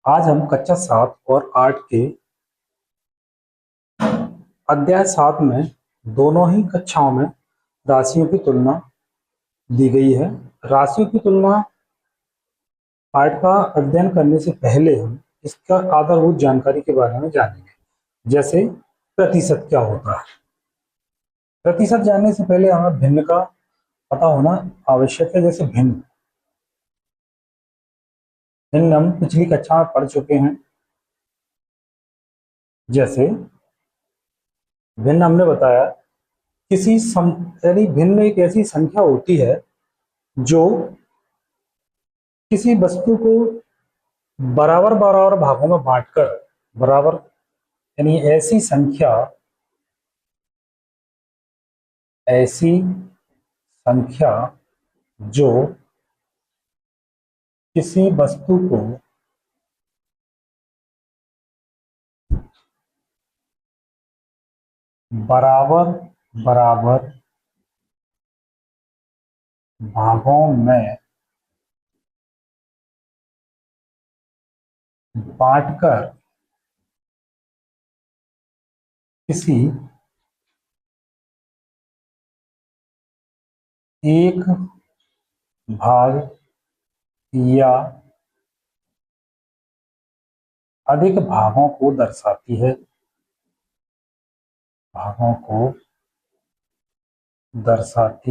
आज हम कक्षा 7 और 8 के अध्याय 7 में दोनों ही कक्षाओं में राशियों की तुलना दी गई है। राशियों की तुलना पाठ का अध्ययन करने से पहले हम इसका आधारभूत जानकारी के बारे में जानेंगे। जैसे प्रतिशत क्या होता है। प्रतिशत जानने से पहले हमें भिन्न का पता होना आवश्यक है। जैसे भिन्न भिन्न हम पिछली कक्षा में पढ़ चुके हैं। जैसे भिन्न हमने बताया यानी भिन्न एक ऐसी संख्या होती है जो किसी वस्तु को बराबर बराबर भागों में बांटकर बराबर यानी ऐसी संख्या जो किसी वस्तु को बराबर बराबर भागों में बांटकर किसी एक भाग या अधिक भागों को दर्शाती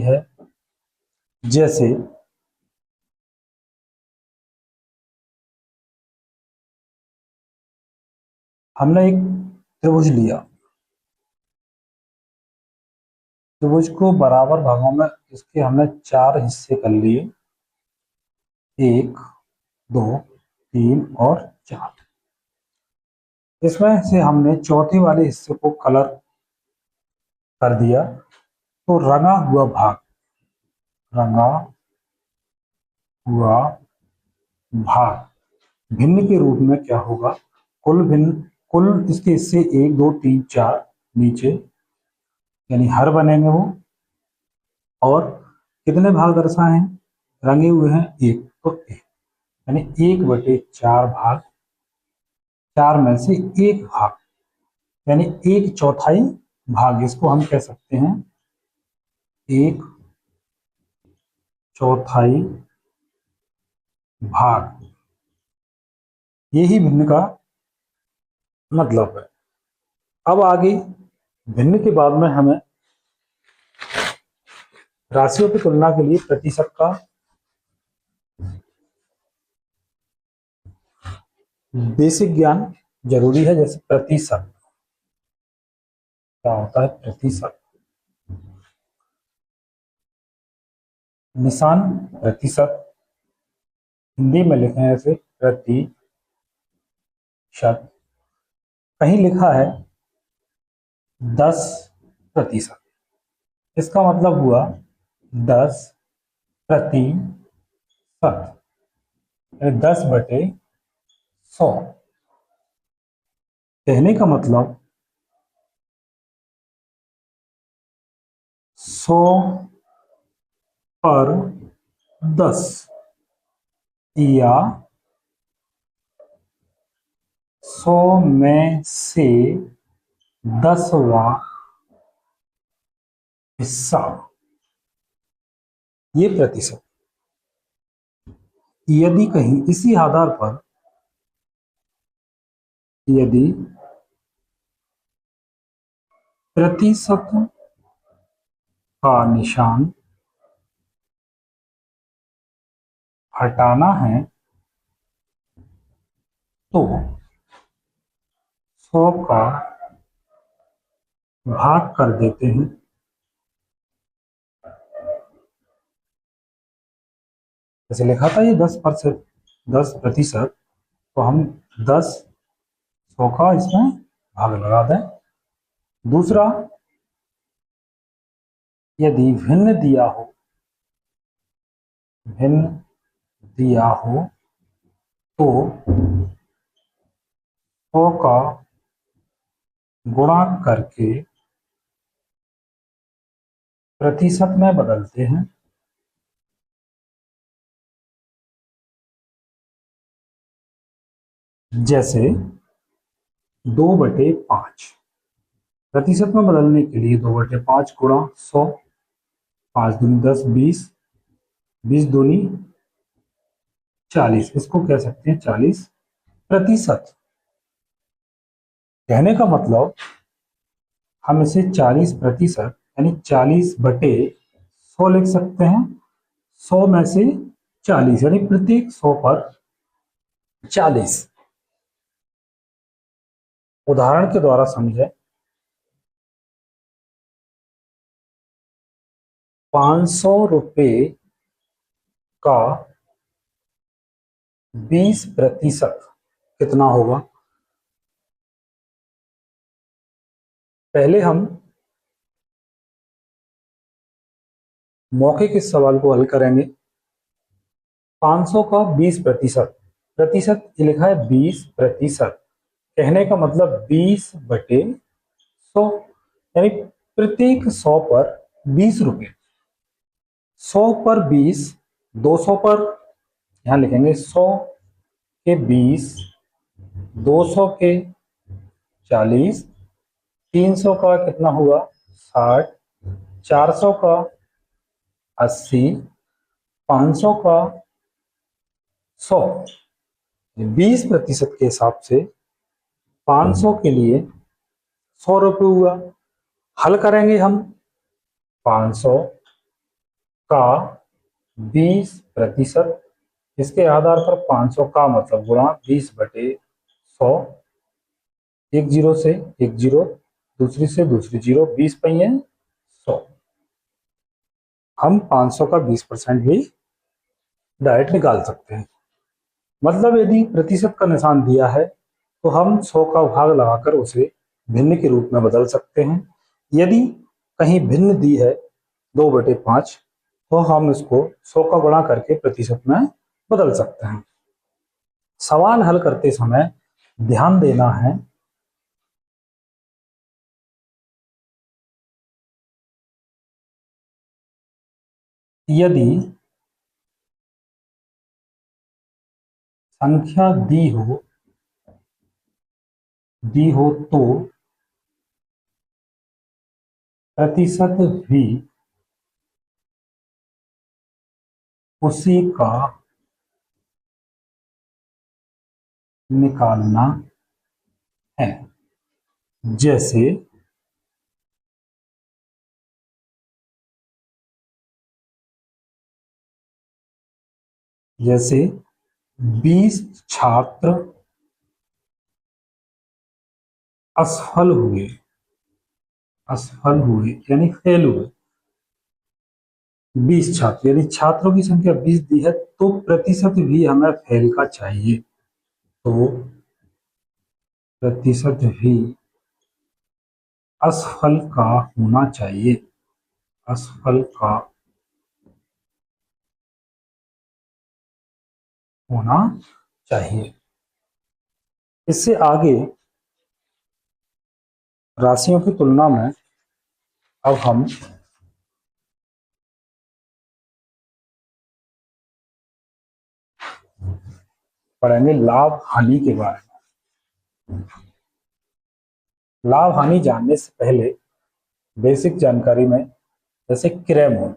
है। जैसे हमने एक त्रिभुज लिया, त्रिभुज को बराबर भागों में इसके हमने 4 हिस्से कर लिए, 1 2 3 और 4। इसमें से हमने चौथे वाले हिस्से को कलर कर दिया तो रंगा हुआ भाग भिन्न के रूप में क्या होगा, कुल इसके हिस्से 1 2 3 4 नीचे यानी हर बनेंगे वो, और कितने भाग दर्शाए हैं, रंगे हुए हैं 1 तो 1 यानी 1/4 भाग, 4 में से 1 भाग यानी 1/4 भाग। इसको हम कह सकते हैं 1/4 भाग। यही भिन्न का मतलब है। अब आगे भिन्न के बाद में हमें राशियों की तुलना के लिए प्रतिशत का बेसिक ज्ञान जरूरी है। जैसे प्रतिशत क्या होता है, प्रतिशत निशान प्रतिशत हिंदी में लिखे हैं ऐसे प्रतिशत, कहीं लिखा है 10%, इसका मतलब हुआ 10%, 10/100। कहने का मतलब 100/10 या 100 में से 10वां हिस्सा, ये प्रतिशत। यदि कहीं इसी आधार पर यदि प्रतिशत का निशान हटाना है तो 100 का भाग कर देते हैं। जैसे लिखा था ये 10%, तो हम 100 का इसमें भाग लगा दें। दूसरा, यदि भिन्न दिया हो तो 100 का गुणा करके प्रतिशत में बदलते हैं। जैसे 2/5 प्रतिशत में बदलने के लिए 2/5 गुणा 100, 5 दूनी 10, 20, 20 दूनी 40, इसको कह सकते हैं 40%। कहने का मतलब हम इसे 40% यानी 40/100 लिख सकते हैं। 100 में से 40 यानी प्रत्येक 100 पर 40। उदाहरण के द्वारा समझे, 500 रुपए का 20% कितना होगा। पहले हम मौखिक इस सवाल को हल करेंगे। 500 का 20%, प्रतिशत लिखा है 20%, कहने का मतलब 20/100 यानी प्रत्येक 100 पर 20 रुपए। 100 पर 20, 200 पर, यहां लिखेंगे 100 के 20, 200 के 40, 300 का कितना हुआ 60, 400 का 80, 500 का 100। 20% के हिसाब से 500 के लिए 100 रुपये हुआ। हल करेंगे हम 500 का 20%, इसके आधार पर 500 का मतलब गुणा 20/100, एक जीरो से एक जीरो, दूसरी से दूसरी जीरो, 20 पहिए 100। हम 500 का 20% भी डायरेक्ट निकाल सकते हैं। मतलब यदि प्रतिशत का निशान दिया है तो हम 100 का भाग लगाकर उसे भिन्न के रूप में बदल सकते हैं। यदि कहीं भिन्न दी है 2/5 तो हम इसको 100 का गुणा करके प्रतिशत में बदल सकते हैं। सवाल हल करते समय ध्यान देना है यदि संख्या दी हो तो प्रतिशत भी उसी का निकालना है। जैसे जैसे 20 छात्र असफल हुए यानी फेल हुए। 20 छात्र यदि छात्रों की संख्या 20 दी है तो प्रतिशत भी हमें फेल का चाहिए। तो प्रतिशत भी असफल का होना चाहिए। असफल का होना चाहिए। इससे आगे राशियों की तुलना में अब हम पढ़ेंगे लाभ हानि के बारे में। लाभ हानि जानने से पहले बेसिक जानकारी में, जैसे क्रय मूल्य,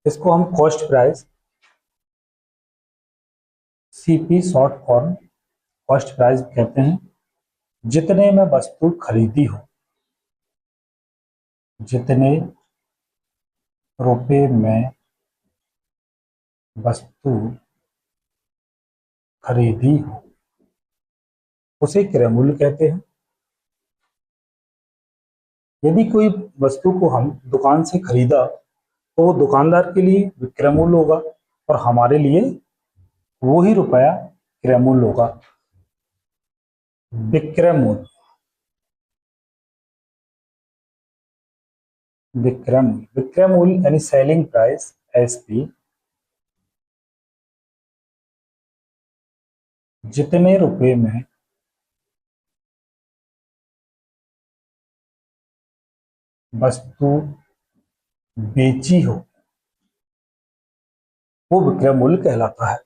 इसको हम cost price, CP short form cost price कहते हैं। जितने में वस्तु खरीदी हो, जितने रुपए में वस्तु खरीदी हो उसे क्रय मूल्य कहते हैं। यदि कोई वस्तु को हम दुकान से खरीदा तो वो दुकानदार के लिए विक्रय मूल्य होगा और हमारे लिए वो ही रुपया क्रय मूल्य होगा। विक्रय मूल्य, विक्रय मूल्य यानी सेलिंग प्राइस, एसपी, जितने रुपए में वस्तु बेची हो वो विक्रय मूल्य कहलाता है।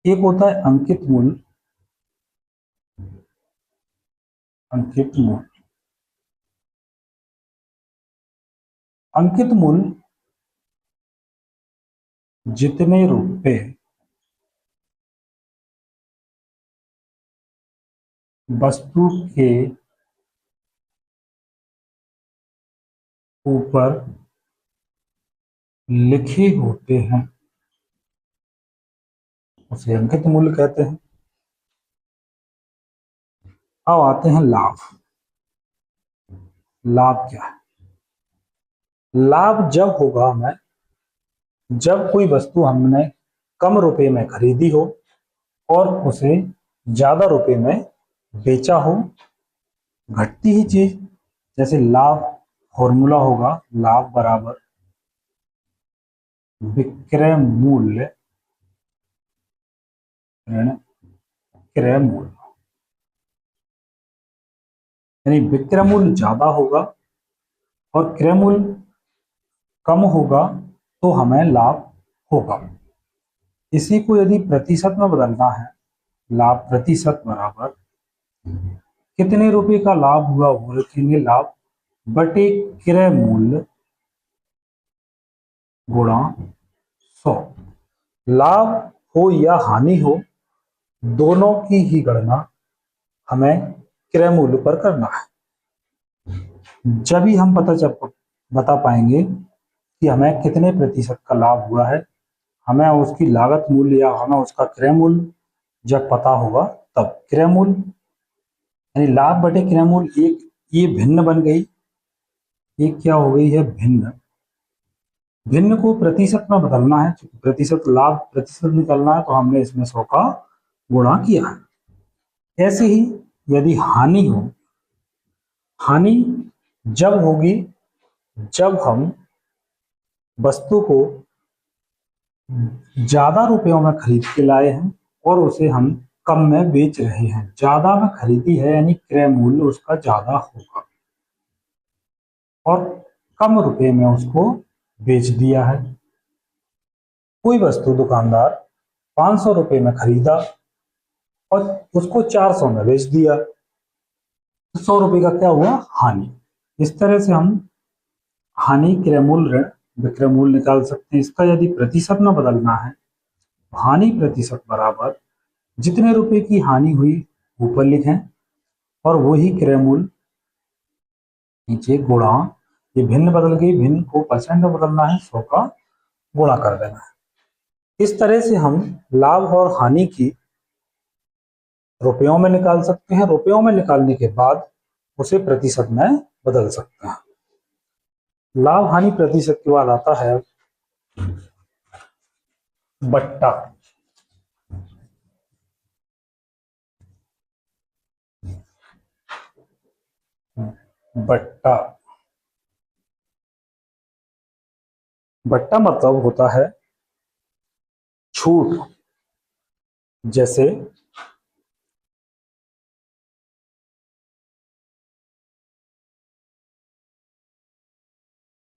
एक होता है अंकित मूल्य। अंकित मूल्य, अंकित मूल्य जितने रुपए वस्तु के ऊपर लिखे होते हैं उसे अंकित मूल्य कहते हैं। अब आते हैं लाभ। लाभ क्या है? लाभ जब होगा हमें, जब कोई वस्तु हमने कम रुपए में खरीदी हो और उसे ज्यादा रुपए में बेचा हो। घटती ही चीज, जैसे लाभ फॉर्मूला होगा लाभ बराबर विक्रय मूल्य ऋण क्रय मूल्य, यानी विक्रय मूल्य ज्यादा होगा और क्रय मूल्य कम होगा तो हमें लाभ होगा। इसी को यदि प्रतिशत में बदलना है, लाभ प्रतिशत बराबर कितने रुपए का लाभ हुआ वो लिखेंगे लाभ बटे क्रय मूल्य गुणा 100। लाभ हो या हानि हो, दोनों की ही गणना हमें क्रय मूल्य पर करना है। जब ही हम बता पाएंगे कि हमें कितने प्रतिशत का लाभ हुआ है, हमें उसकी लागत मूल्य या हमें उसका क्रय मूल्य जब पता होगा तब। क्रय मूल्य यानी लाभ बटे क्रय मूल्य, एक ये भिन्न बन गई, एक क्या हो गई है भिन्न। भिन्न को प्रतिशत में बदलना है, प्रतिशत लाभ प्रतिशत निकलना है तो हमने इसमें 100 का गुणा किया है। ऐसे ही यदि हानि हो, हानि जब होगी जब हम वस्तु को ज्यादा रुपयों में खरीद के लाए हैं और उसे हम कम में बेच रहे हैं। ज्यादा में खरीदी है यानी क्रय मूल्य उसका ज्यादा होगा और कम रुपए में उसको बेच दिया है। कोई वस्तु दुकानदार 500 रुपए में खरीदा और उसको 400 में बेच दिया, 100 रुपए का क्या हुआ हानि। इस तरह से हम हानि क्रय मूल्य ऋण विक्रय मूल्य निकाल सकते हैं। इसका यदि प्रतिशत में बदलना है, हानि प्रतिशत बराबर जितने रुपए की हानि हुई ऊपर लिखें और वही क्रय मूल्य नीचे गुणा, ये भिन्न बदल गई, भिन्न को परसेंट में बदलना है, 100 का गुणा कर देना है। इस तरह से हम लाभ और हानि की रुपयों में निकाल सकते हैं। रुपयों में निकालने के बाद उसे प्रतिशत में बदल सकते हैं। लाभ हानि प्रतिशत के बाद आता है बट्टा। बट्टा, बट्टा मतलब होता है छूट। जैसे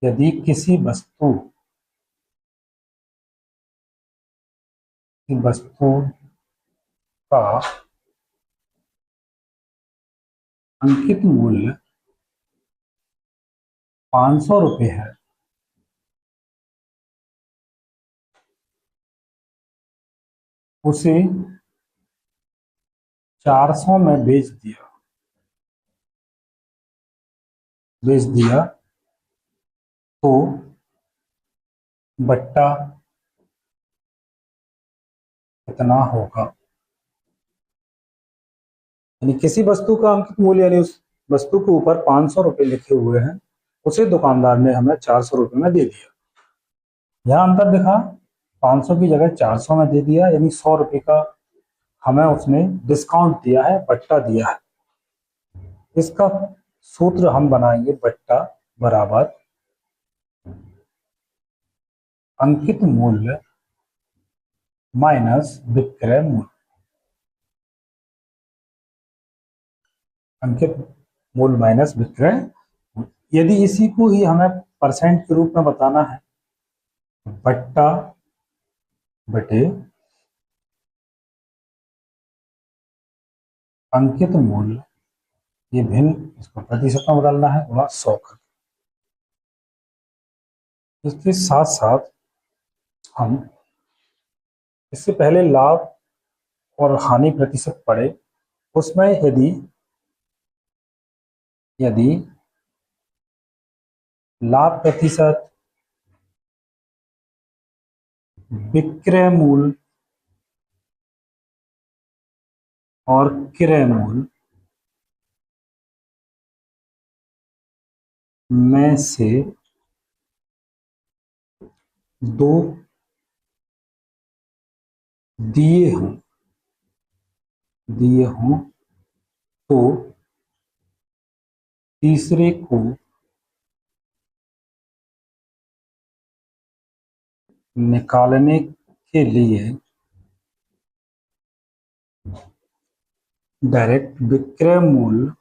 यदि किसी वस्तु का अंकित मूल्य 500 रुपए है, उसे 400 में बेच दिया तो बट्टा कितना होगा। यानी किसी वस्तु का अंकित मूल्य यानी उस वस्तु के ऊपर 500 रुपए लिखे हुए हैं, उसे दुकानदार ने हमें 400 रुपए में दे दिया। यहां अंतर दिखा, 500 की जगह 400 में दे दिया, यानी 100 रुपए का हमें उसने डिस्काउंट दिया है, बट्टा दिया है। इसका सूत्र हम बनाएंगे बट्टा बराबर अंकित मूल्य माइनस विक्रय मूल्य। अंकित मूल्य माइनस विक्रय। यदि इसी को ही हमें परसेंट के रूप में बताना है बट्टा बटे अंकित मूल्य, ये भिन्न, इसको प्रतिशत में बदलना है, गुणा 100 कर। इसके साथ साथ हम इससे पहले लाभ और हानि प्रतिशत पढ़े, उसमें यदि लाभ प्रतिशत, विक्रय मूल्य और क्रय मूल्य में से दो दिए हों तो तीसरे को निकालने के लिए डायरेक्ट विक्रय मूल्य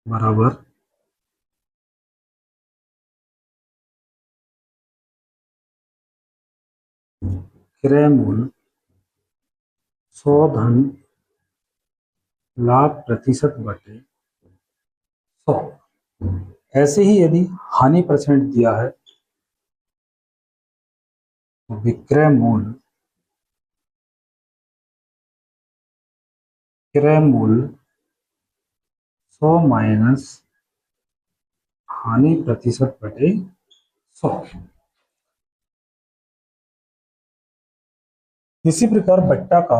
बराबर क्रय मूल्य 100 धन लाभ प्रतिशत बटे 100। ऐसे ही यदि हानि परसेंट दिया है तो विक्रय मूल्य क्रय मूल्य 100 माइनस हानि प्रतिशत बटे 100। इसी प्रकार बट्टा का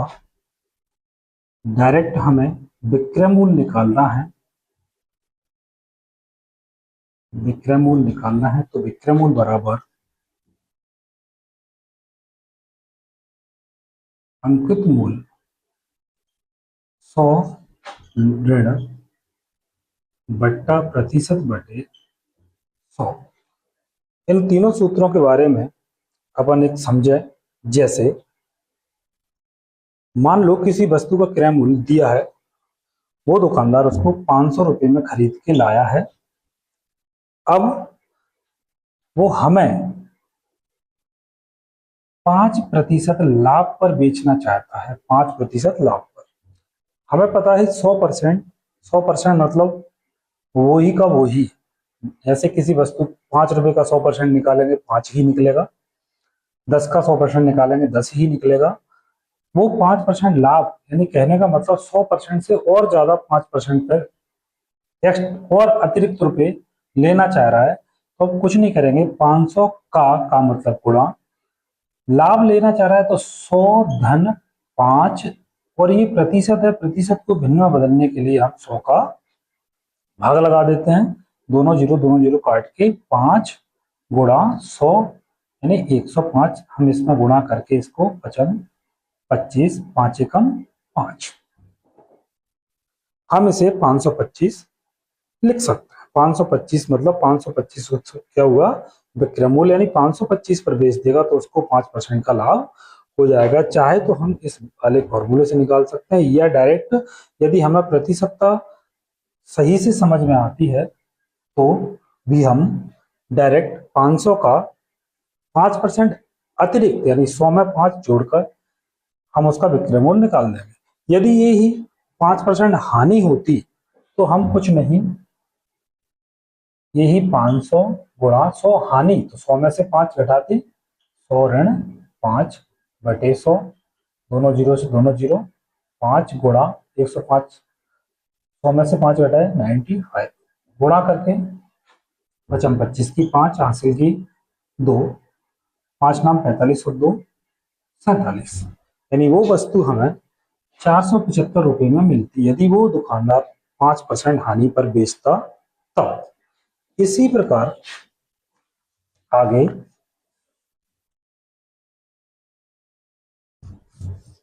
डायरेक्ट हमें विक्रय मूल्य निकालना है, तो विक्रय मूल्य बराबर अंकित मूल्य 100 ऋण बट्टा प्रतिशत बटे 100। इन तीनों सूत्रों के बारे में अपन एक समझे। जैसे मान लो किसी वस्तु का क्रय मूल्य दिया है, वो दुकानदार उसको 500 रुपए में खरीद के लाया है। अब वो हमें 5% लाभ पर बेचना चाहता है, 5% लाभ पर। हमें पता है 100% मतलब वही का वही। ऐसे किसी वस्तु 5 रुपए का 100% निकालेंगे 5 ही निकलेगा, 10 का 100% निकालेंगे 10 ही निकलेगा। वो 5% लाभ, यानी कहने का मतलब 100% से और ज्यादा 5% पर और अतिरिक्त रुपए लेना चाह रहा है, तो अब कुछ नहीं करेंगे, 500 का मतलब गुणा, लाभ लेना चाह रहा है तो 100 धन 5, और ये प्रतिशत है, प्रतिशत को भिन्न में बदलने के लिए हम 100 का भाग लगा देते हैं, दोनों जीरो काट के 5 गुणा 100 यानी 105। हम इसमें गुणा करके इसको 25, 5 एकम 5, हम इसे 525 लिख सकते हैं। 525 मतलब 525 क्या हुआ, विक्रय मूल्य, यानी 525 पर बेच देगा तो उसको 5% का लाभ हो जाएगा। चाहे तो हम इस वाले फॉर्मूले से निकाल सकते हैं, या डायरेक्ट यदि हमें प्रतिशतता सही से समझ में आती है तो भी हम डायरेक्ट 500 का 5% अतिरिक्त यानी 100 में 5 जोड़कर हम उसका विक्रय मूल्य निकाल देंगे। यदि ये ही 5% हानि होती तो हम कुछ नहीं, यही 500 गुणा 100 हानि, तो 100 में से 5 घटाते 100 ऋण 5 बटे 100, दोनों जीरो से दोनों जीरो, 5 गुणा 105, 100 में से 5 घटाए 95, गुणा करके 25 की 5 हासिल की 2, 5 नाम 45 और 2 47, यानी वो वस्तु हमें 475 रुपए में मिलती यदि वो दुकानदार 5% हानि पर बेचता तब। इसी प्रकार आगे